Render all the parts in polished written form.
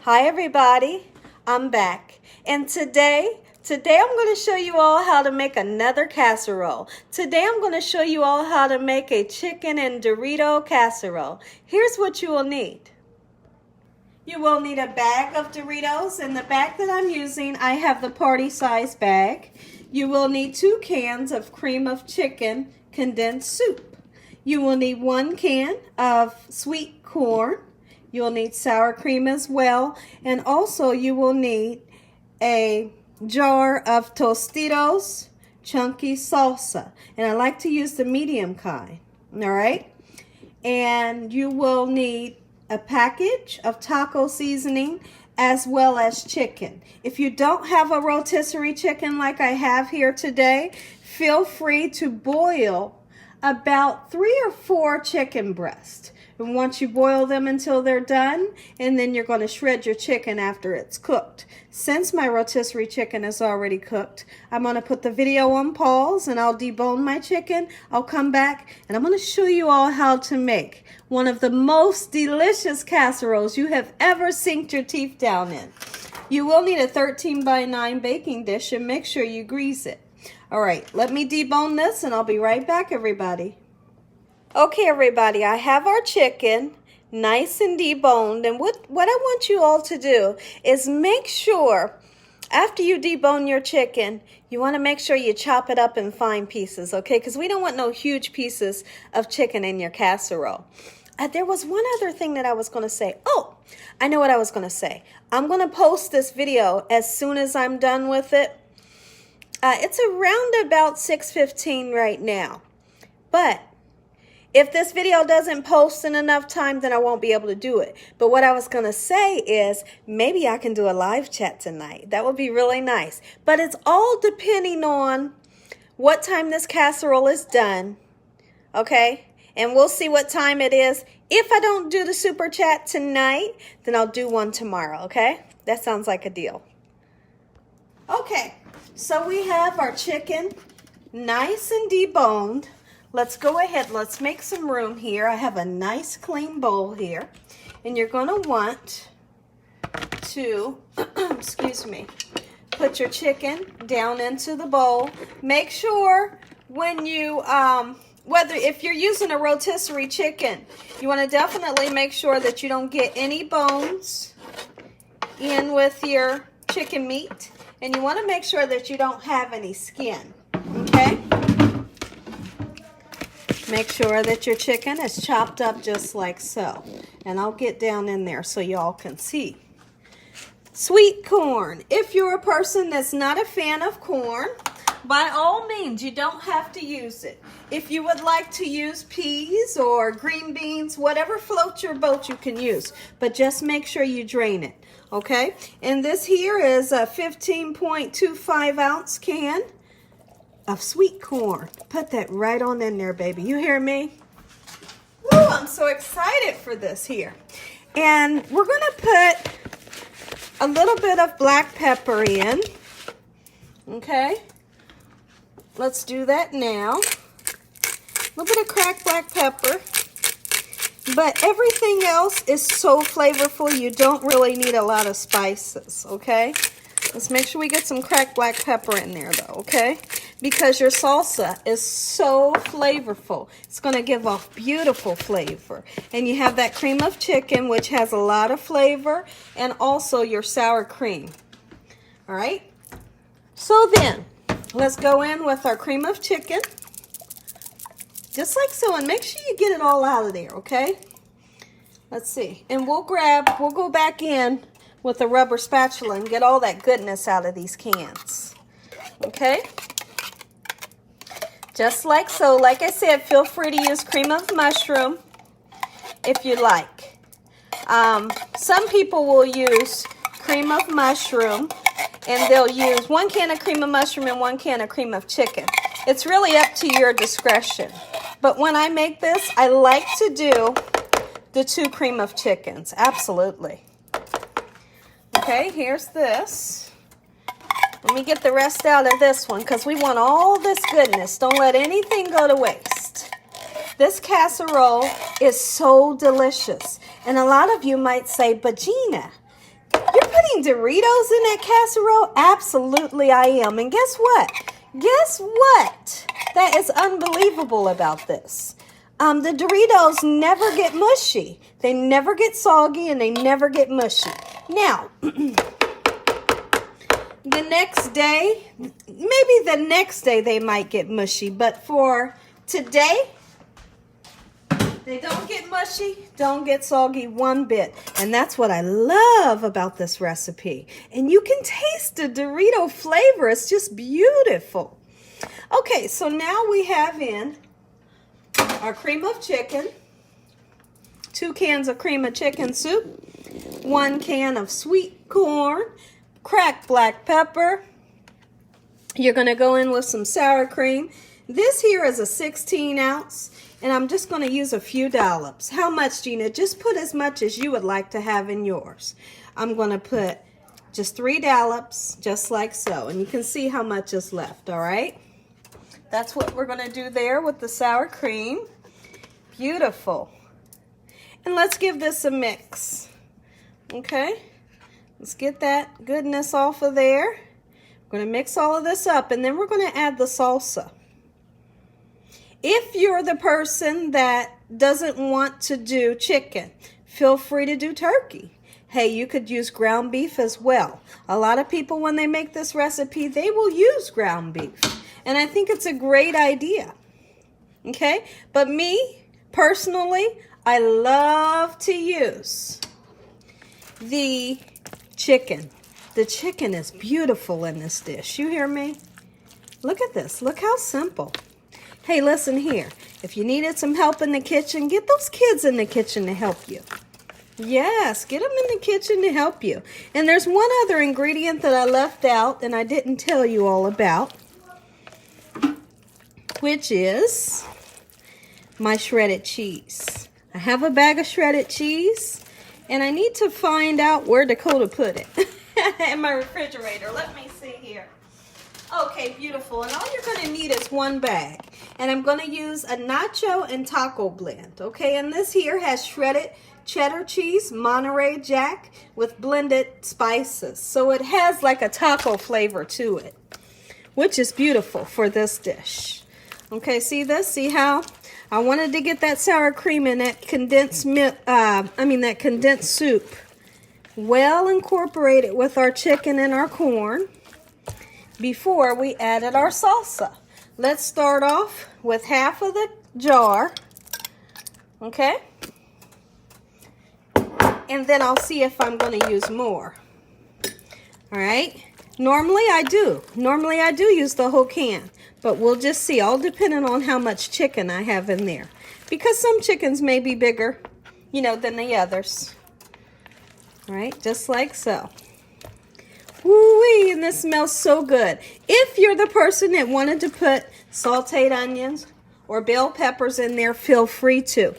Hi everybody, I'm back, and today I'm going to show you all how to make another casserole. Today I'm going to show you all how to make a chicken and Dorito casserole. Here's what you will need. You will need a bag of Doritos. In the bag that I'm using, I have the party size bag. You will need 2 cans of cream of chicken condensed soup. You will need 1 can of sweet corn. You'll need sour cream as well, and also you will need a jar of Tostitos chunky salsa, and I like to use the medium kind. All right, and you will need a package of taco seasoning as well as chicken. If you don't have a rotisserie chicken like I have here today, feel free to boil about 3 or 4 chicken breasts. And once you boil them until they're done, and then you're going to shred your chicken after it's cooked. Since my rotisserie chicken is already cooked, I'm going to put the video on pause and I'll debone my chicken. I'll come back and I'm going to show you all how to make one of the most delicious casseroles you have ever sinked your teeth down in. You will need a 13x9 baking dish and make sure you grease it. All right, let me debone this and I'll be right back, everybody. Okay, everybody, I have our chicken nice and deboned, and what I want you all to do is make sure after you debone your chicken, you want to make sure you chop it up in fine pieces, okay? Because we don't want no huge pieces of chicken in your casserole. There was one other thing that I was going to say. Oh, I know what I was going to say. I'm going to post this video as soon as I'm done with it. It's around about 6:15 right now, but if this video doesn't post in enough time, then I won't be able to do it. But what I was going to say is maybe I can do a live chat tonight. That would be really nice. But it's all depending on what time this casserole is done. Okay? And we'll see what time it is. If I don't do the super chat tonight, then I'll do one tomorrow. Okay? That sounds like a deal. Okay. So we have our chicken nice and deboned. Let's go ahead, let's make some room here. I have a nice clean bowl here. And you're going to want to, excuse me, put your chicken down into the bowl. Make sure when you, if you're using a rotisserie chicken, you want to definitely make sure that you don't get any bones in with your chicken meat. And you want to make sure that you don't have any skin, okay? Make sure that your chicken is chopped up just like so. And I'll get down in there so y'all can see. Sweet corn. If you're a person that's not a fan of corn, by all means, you don't have to use it. If you would like to use peas or green beans, whatever floats your boat, you can use. But just make sure you drain it, okay? And this here is a 15.25 ounce can of sweet corn. Put that right on in there, baby. You hear me? Woo, I'm so excited for this here. And we're going to put a little bit of black pepper in. Okay? Let's do that now. A little bit of cracked black pepper. But everything else is so flavorful, you don't really need a lot of spices, okay? Let's make sure we get some cracked black pepper in there, though, okay? Because your salsa is so flavorful. It's going to give off beautiful flavor. And you have that cream of chicken, which has a lot of flavor, and also your sour cream. All right? So then, let's go in with our cream of chicken. Just like so, and make sure you get it all out of there, okay? Let's see. And we'll go back in with a rubber spatula and get all that goodness out of these cans. Okay? Just like so. Like I said, feel free to use cream of mushroom if you like. Some people will use cream of mushroom and they'll use 1 can of cream of mushroom and 1 can of cream of chicken. It's really up to your discretion. But when I make this, I like to do the 2 cream of chickens. Absolutely. Okay, here's this. Let me get the rest out of this one because we want all this goodness. Don't let anything go to waste. This casserole is so delicious. And a lot of you might say, but Gina, eating Doritos in that casserole? Absolutely I am. And guess what? Guess what? That is unbelievable about this. The Doritos never get mushy. They never get soggy and they never get mushy. Now, the next day, maybe the next day they might get mushy, but for today, they don't get mushy, don't get soggy one bit. And that's what I love about this recipe. And you can taste the Dorito flavor. It's just beautiful. Okay, so now we have in our cream of chicken, 2 cans of cream of chicken soup, 1 can of sweet corn, cracked black pepper. You're going to go in with some sour cream. This here is a 16 ounce, and I'm just going to use a few dollops. How much, Gina? Just put as much as you would like to have in yours. I'm going to put just 3 dollops, just like so, and you can see how much is left, all right? That's what we're going to do there with the sour cream. Beautiful. And let's give this a mix. Okay? Let's get that goodness off of there. We're going to mix all of this up, and then we're going to add the salsa. If you're the person that doesn't want to do chicken, feel free to do turkey. Hey, you could use ground beef as well. A lot of people, when they make this recipe, they will use ground beef. And I think it's a great idea. Okay? But me, personally, I love to use the chicken. The chicken is beautiful in this dish. You hear me? Look at this. Look how simple. Hey, listen here. If you needed some help in the kitchen, get those kids in the kitchen to help you. Yes, get them in the kitchen to help you. And there's one other ingredient that I left out and I didn't tell you all about, which is my shredded cheese. I have a bag of shredded cheese, and I need to find out where Dakota put it in my refrigerator. Let me see here. Okay, beautiful. And all you're going to need is 1 bag. And I'm going to use a nacho and taco blend. Okay, and this here has shredded cheddar cheese, Monterey Jack, with blended spices. So it has like a taco flavor to it, which is beautiful for this dish. Okay, see this? See how I wanted to get that sour cream in that condensed that condensed soup well incorporated with our chicken and our corn before we added our salsa. Let's start off with half of the jar, okay? And then I'll see if I'm going to use more. All right? Normally I do use the whole can, but we'll just see, all depending on how much chicken I have in there. Because some chickens may be bigger, than the others. All right, just like so. Woo-wee, and this smells so good. If you're the person that wanted to put sauteed onions or bell peppers in there, feel free to.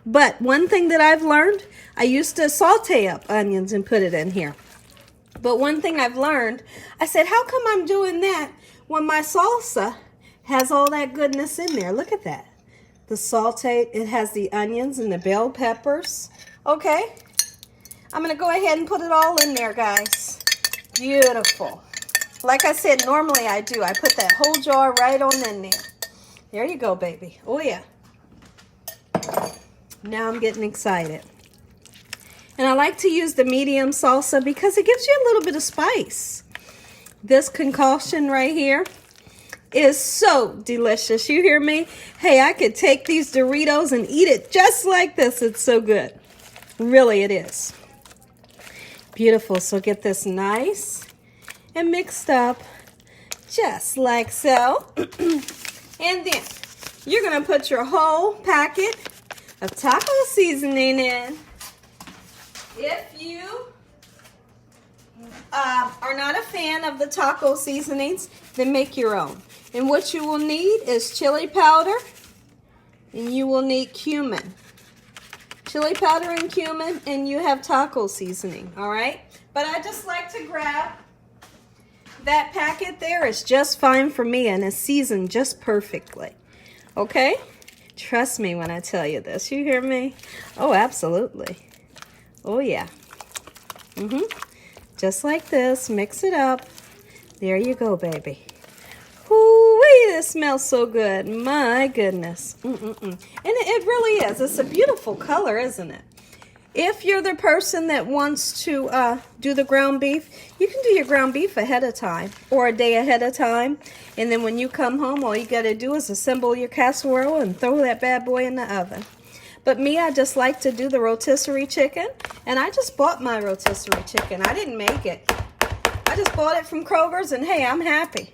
But one thing that I've learned, I used to saute up onions and put it in here. But one thing I've learned, I said, how come I'm doing that when my salsa has all that goodness in there? Look at that. The sauteed, it has the onions and the bell peppers. Okay, I'm going to go ahead and put it all in there, guys. Beautiful. Like I said, normally I do. I put that whole jar right on in there. There you go, baby. Oh, yeah. Now I'm getting excited. And I like to use the medium salsa because it gives you a little bit of spice. This concoction right here is so delicious. You hear me? Hey, I could take these Doritos and eat it just like this. It's so good. Really, it is. Beautiful. So get this nice and mixed up just like so. And then you're going to put your whole packet of taco seasoning in. If you are not a fan of the taco seasonings, then make your own. And what you will need is chili powder, and you will need cumin. Chili powder and cumin, and you have taco seasoning, all right? But I just like to grab that packet there. It's just fine for me, and it's seasoned just perfectly, okay? Trust me when I tell you this. You hear me? Oh, absolutely. Oh, yeah. Just like this. Mix it up. There you go, baby. Ooh-wee, this smells so good. My goodness. And it really is. It's a beautiful color, isn't it? If you're the person that wants to do the ground beef, you can do your ground beef ahead of time or a day ahead of time. And then when you come home, all you got to do is assemble your casserole and throw that bad boy in the oven. But me, I just like to do the rotisserie chicken. And I just bought my rotisserie chicken. I didn't make it. I just bought it from Kroger's and hey, I'm happy.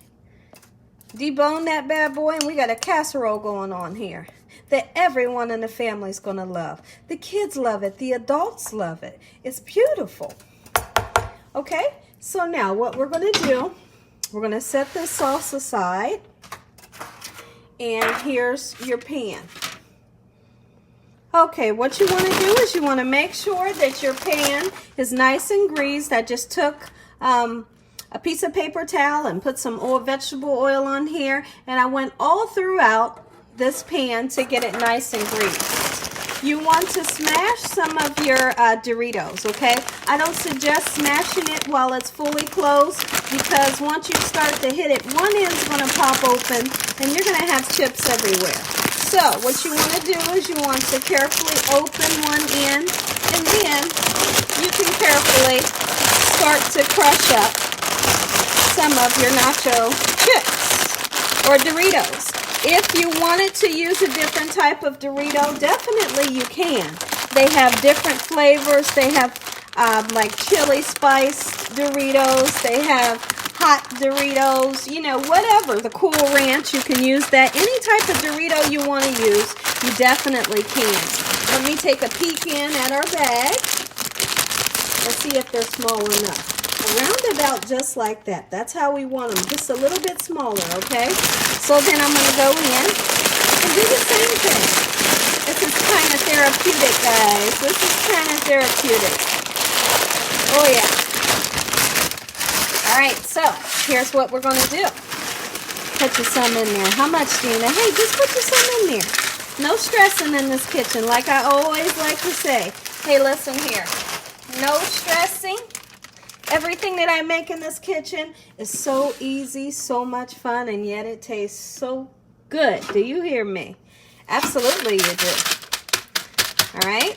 Debone that bad boy and we got a casserole going on here that everyone in the family is going to love. The kids love it. The adults love it. It's beautiful. Okay, so now what we're going to do, we're going to set this sauce aside. And here's your pan. Okay, what you want to do is you want to make sure that your pan is nice and greased. I just took a piece of paper towel and put some vegetable oil on here. And I went all throughout this pan to get it nice and greased. You want to smash some of your Doritos, okay? I don't suggest smashing it while it's fully closed because once you start to hit it, one end's going to pop open and you're going to have chips everywhere. So what you want to do is you want to carefully open one end and then you can carefully start to crush up some of your nacho chips or Doritos. If you wanted to use a different type of Dorito, definitely you can. They have different flavors. They have like chili spice Doritos. They have hot Doritos, you know, whatever. The Cool Ranch, you can use that. Any type of Dorito you want to use, you definitely can. Let me take a peek in at our bag. Let's see if they're small enough. Around about just like that. That's how we want them. Just a little bit smaller, okay? So then I'm going to go in and do the same thing. This is kind of therapeutic, guys. This is kind of therapeutic. Oh, yeah. All right, so here's what we're going to do. Put you some in there. How much, Gina? Hey, just put you some in there. No stressing in this kitchen, like I always like to say. Hey, listen here. No stressing. Everything that I make in this kitchen is so easy, so much fun, and yet it tastes so good. Do you hear me? Absolutely you do. All right?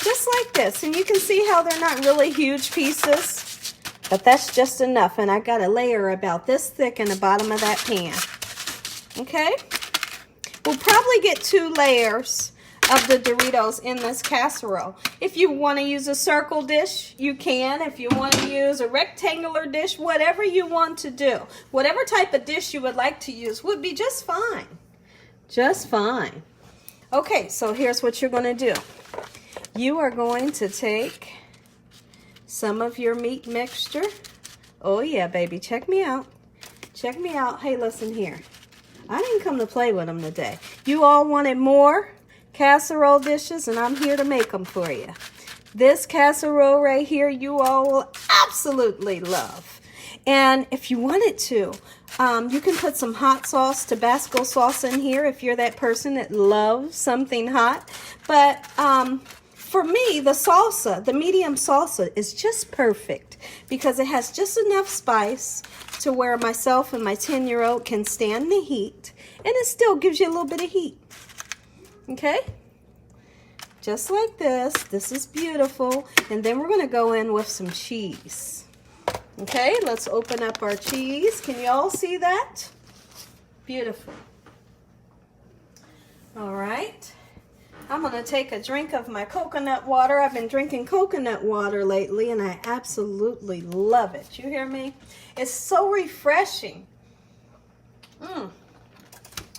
Just like this. And you can see how they're not really huge pieces, but that's just enough. And I got a layer about this thick in the bottom of that pan. Okay? We'll probably get 2 layers of the Doritos in this casserole. If you want to use a circle dish, you can. If you want to use a rectangular dish, whatever you want to do. Whatever type of dish you would like to use would be just fine. Just fine. Okay, so here's what you're going to do. You are going to take some of your meat mixture. Oh yeah, baby, check me out. Check me out. Hey, listen here. I didn't come to play with them today. You all wanted more casserole dishes, and I'm here to make them for you. This casserole right here, you all will absolutely love. And if you wanted to, you can put some hot sauce, Tabasco sauce in here if you're that person that loves something hot. But for me, the salsa, the medium salsa, is just perfect because it has just enough spice to where myself and my 10-year-old can stand the heat, and it still gives you a little bit of heat. Okay, just like this. This is beautiful. And then we're going to go in with some cheese. Okay, let's open up our cheese. Can you all see that? Beautiful. All right. I'm going to take a drink of my coconut water. I've been drinking coconut water lately, and I absolutely love it. You hear me? It's so refreshing.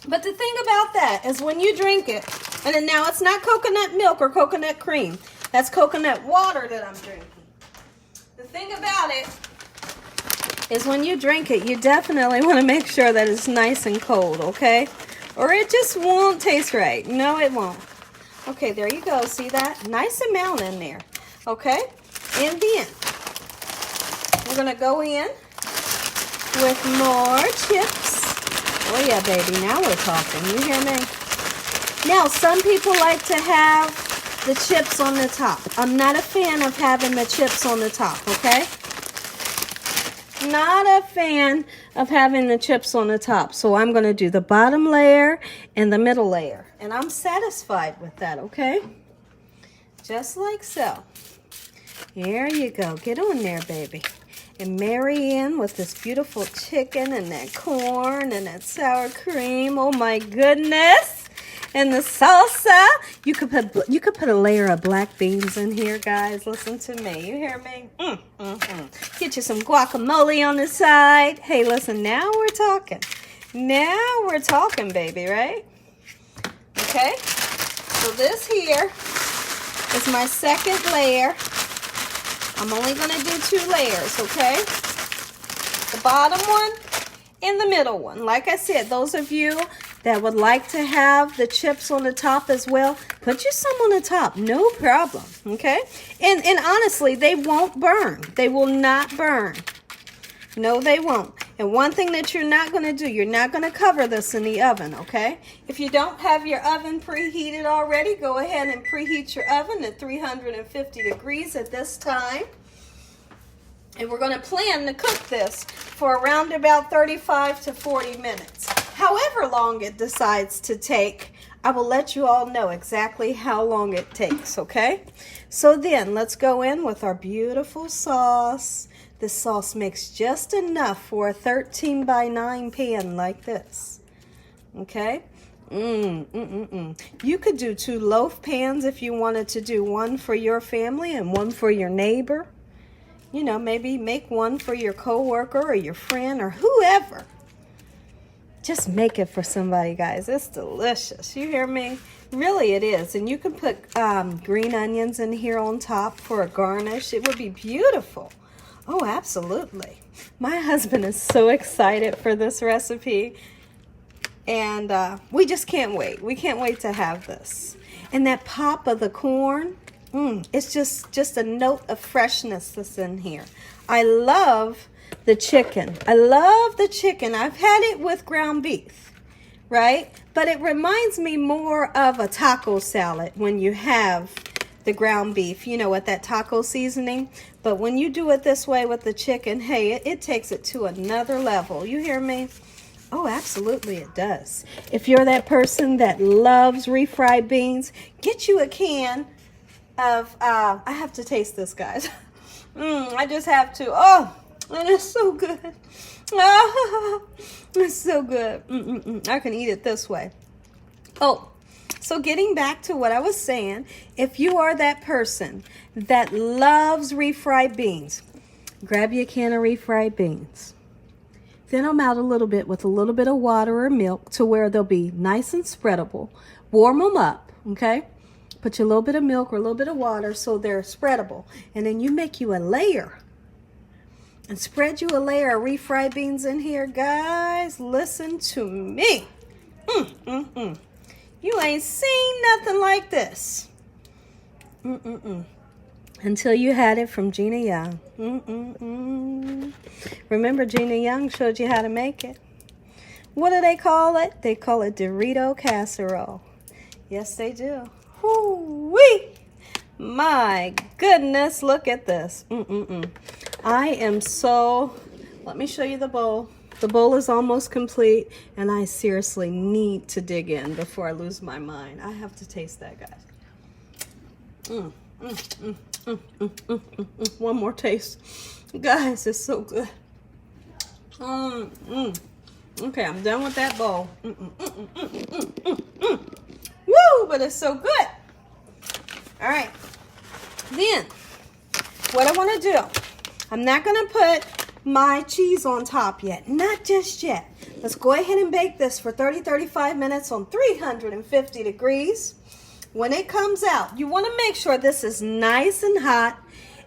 But the thing about that is when you drink it, and then now it's not coconut milk or coconut cream. That's coconut water that I'm drinking. The thing about it is when you drink it, you definitely want to make sure that it's nice and cold, okay? Or it just won't taste right. No, it won't. Okay, there you go. See that? Nice amount in there. Okay? And then we're going to go in with more chips. Oh yeah, baby, now we're talking. You hear me? Now, some people like to have the chips on the top. I'm not a fan of having the chips on the top, okay? Not a fan of having the chips on the top. So I'm going to do the bottom layer and the middle layer. And I'm satisfied with that, okay? Just like so. There you go. Get on there, baby. And marry in with this beautiful chicken and that corn and that sour cream. Oh my goodness. And the salsa. You could put a layer of black beans in here, guys. Listen to me. You hear me? Get you some guacamole on the side. Hey, listen, now we're talking. Now we're talking, baby, right? Okay. So this here is my second layer. I'm only going to do 2 layers, okay? The bottom one and the middle one. Like I said, those of you that would like to have the chips on the top as well, put you some on the top, no problem, okay? And honestly, they won't burn. They will not burn. No, they won't. And one thing that you're not going to do, you're not going to cover this in the oven, okay? If you don't have your oven preheated already, go ahead and preheat your oven at 350 degrees at this time. And we're going to plan to cook this for around about 35 to 40 minutes. However long it decides to take, I will let you all know exactly how long it takes, okay? So then, let's go in with our beautiful sauce. This sauce makes just enough for a 13 by 9 pan like this, okay? You could do 2 loaf pans if you wanted to do one for your family and one for your neighbor. You know, maybe make one for your coworker or your friend or whoever. Just make it for somebody, guys. It's delicious. You hear me? Really, it is. And you can put green onions in here on top for a garnish. It would be beautiful. Oh, absolutely. My husband is so excited for this recipe. And we just can't wait. We can't wait to have this. And that pop of the corn, it's just a note of freshness that's in here. I love the chicken. I love the chicken. I've had it with ground beef, right? But it reminds me more of a taco salad when you have the ground beef, you know, with that taco seasoning. But when you do it this way with the chicken, hey, it takes it to another level. You hear me? Oh, absolutely it does. If you're that person that loves refried beans, get you a can of, I have to taste this, guys. I just have to. Oh, and it's so good. Oh, it's so good. I can eat it this way. Oh, so getting back to what I was saying, if you are that person that loves refried beans, grab you a can of refried beans. Thin them out a little bit with a little bit of water or milk to where they'll be nice and spreadable. Warm them up, okay? Put you a little bit of milk or a little bit of water so they're spreadable. And then you make you a layer. And spread you a layer of refried beans in here, guys. Listen to me. You ain't seen nothing like this. Until you had it from Gina Young. Remember, Gina Young showed you how to make it. What do they call it? They call it Doritto casserole. Yes, they do. Whoo-wee! My goodness, look at this. I am so... Let me show you the bowl. The bowl is almost complete, and I seriously need to dig in before I lose my mind. I have to taste that, guys. One more taste. Guys, it's so good. Okay, I'm done with that bowl. Woo, but it's so good. All right. Then, what I want to do, I'm not going to put my cheese on top yet. Not just yet. Let's go ahead and bake this for 30-35 minutes on 350 degrees. When it comes out, you want to make sure this is nice and hot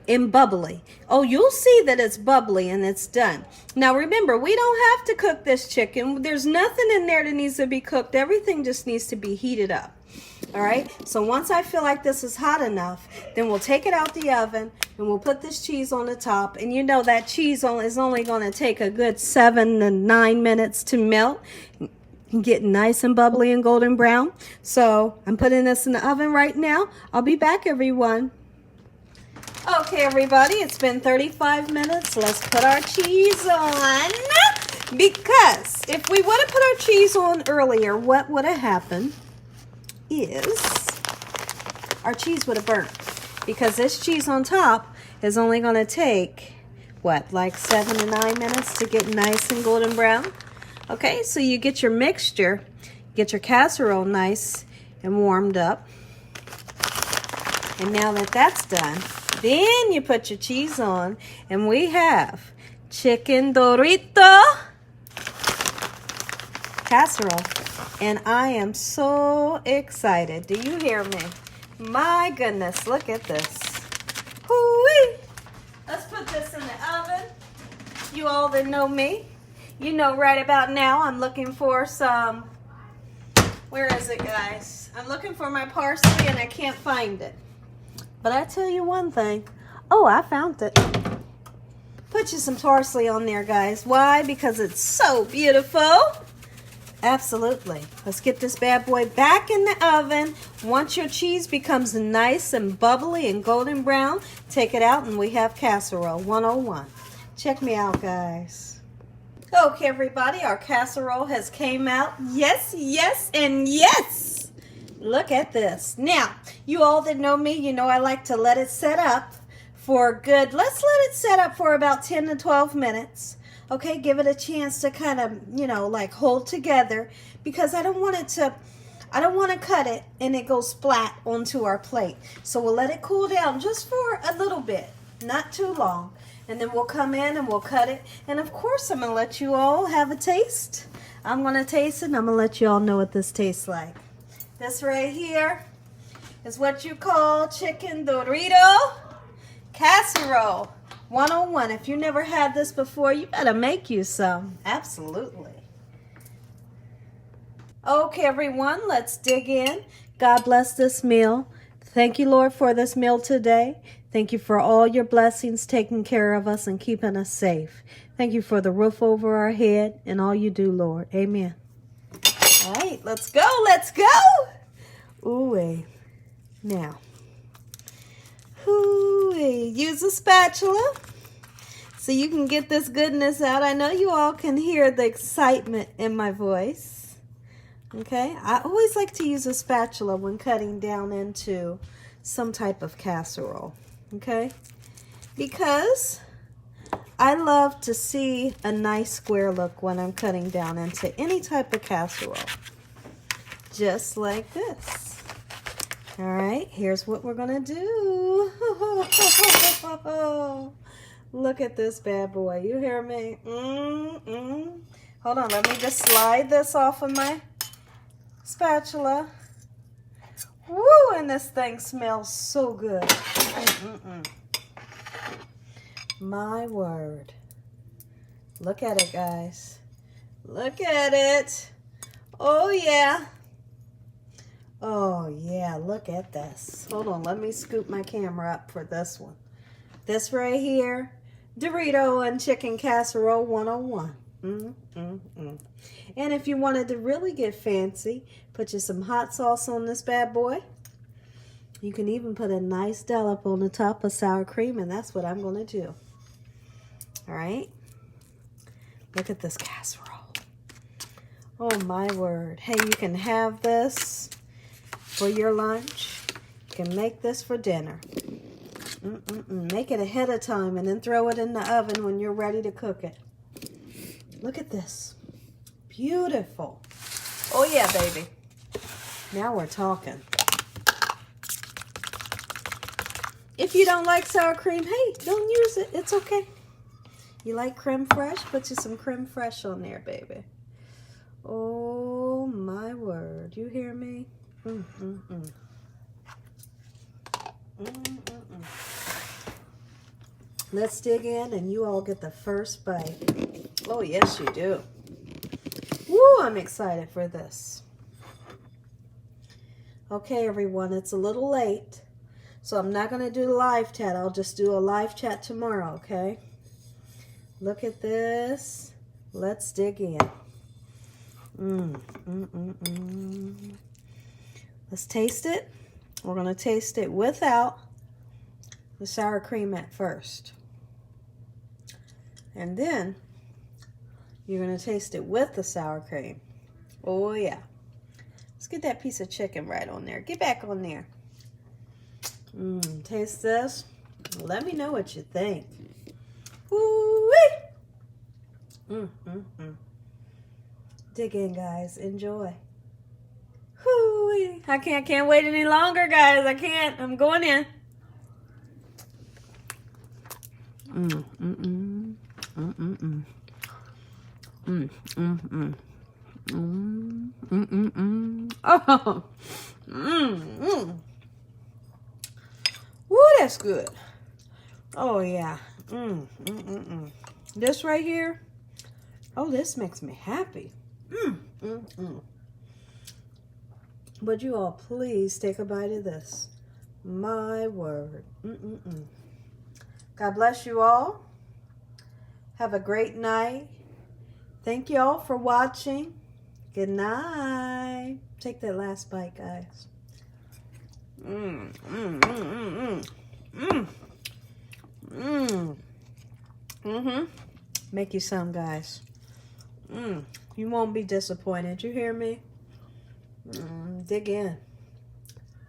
and bubbly. Oh, you'll see that it's bubbly and it's done. Now remember, we don't have to cook this chicken. There's nothing in there that needs to be cooked. Everything just needs to be heated up. All right, so once I feel like this is hot enough, then we'll take it out the oven and we'll put this cheese on the top. And you know that cheese is only going to take a good 7 to 9 minutes to melt. and getting nice and bubbly and golden brown. So I'm putting this in the oven right now. I'll be back, everyone. Okay, everybody, it's been 35 minutes. Let's put our cheese on. Because if we would have put our cheese on earlier, what would have happened is our cheese would have burnt. Because this cheese on top is only going to take, what, like 7 to 9 minutes to get nice and golden brown? Okay, so you get your mixture, get your casserole nice and warmed up. And now that that's done, then you put your cheese on, and we have chicken Doritto casserole. And I am so excited. Do you hear me? My goodness, look at this. Hoo-wee. Let's put this in the oven. You all that know me, you know right about now I'm looking for some, where is it, guys? I'm looking for my parsley and I can't find it. But I tell you one thing. Oh, I found it. Put you some parsley on there, guys. Why? Because it's so beautiful. Absolutely. Let's get this bad boy back in the oven. Once your cheese becomes nice and bubbly and golden brown, take it out and we have casserole 101. Check me out, guys. Okay, everybody, our casserole has came out. Yes, yes, and yes. Look at this. Now, you all that know me, you know I like to let it set up for good. Let's let it set up for about 10 to 12 minutes. Okay, give it a chance to kind of, you know, like hold together, because I don't want to cut it and it goes splat onto our plate. So we'll let it cool down just for a little bit, not too long. And then we'll come in and we'll cut it. And of course, I'm going to let you all have a taste. I'm going to taste it and I'm going to let you all know what this tastes like. This right here is what you call chicken Doritto casserole 101. If you never had this before, you better make you some. Absolutely. Okay, everyone, let's dig in. God bless this meal. Thank you, Lord, for this meal today. Thank you for all your blessings, taking care of us and keeping us safe. Thank you for the roof over our head and all you do, Lord. Amen. All right, let's go. Let's go. Ooh, now. Ooh, use a spatula so you can get this goodness out. I know you all can hear the excitement in my voice. Okay, I always like to use a spatula when cutting down into some type of casserole. Okay, because I love to see a nice square look when I'm cutting down into any type of casserole. Just like this. All right, here's what we're gonna do. Look at this bad boy. You hear me? Hold on, let me just slide this off of my spatula. Woo, and this thing smells so good. My word. Look at it, guys. Look at it. Oh, yeah. Oh, yeah, look at this. Hold on, let me scoop my camera up for this one. This right here, Doritto and chicken casserole 101. And if you wanted to really get fancy, put you some hot sauce on this bad boy. You can even put a nice dollop on the top of sour cream, and that's what I'm going to do. All right. Look at this casserole. Oh, my word. Hey, you can have this for your lunch. You can make this for dinner. Make it ahead of time and then throw it in the oven when you're ready to cook it. Look at this. Beautiful. Oh, yeah, baby. Now we're talking. If you don't like sour cream, hey, don't use it. It's okay. You like creme fraiche? Put you some creme fraiche on there, baby. Oh, my word. You hear me? Let's dig in and you all get the first bite. Oh, yes, you do. Woo, I'm excited for this. Okay, everyone, it's a little late, so I'm not going to do the live chat. I'll just do a live chat tomorrow, okay? Look at this. Let's dig in. Let's taste it. We're going to taste it without the sour cream at first. And then you're going to taste it with the sour cream. Oh, yeah. Let's get that piece of chicken right on there. Get back on there. Taste this. Let me know what you think. Woo-wee! Dig in, guys. Enjoy. Woo-wee! I can't wait any longer, guys. I can't. I'm going in. Oh. Woo, that's good. Oh, yeah. This right here. Oh, this makes me happy. Would you all please take a bite of this? My word. God bless you all. Have a great night. Thank you all for watching. Good night. Take that last bite, guys. Make you some, guys. You won't be disappointed. You hear me? Dig in.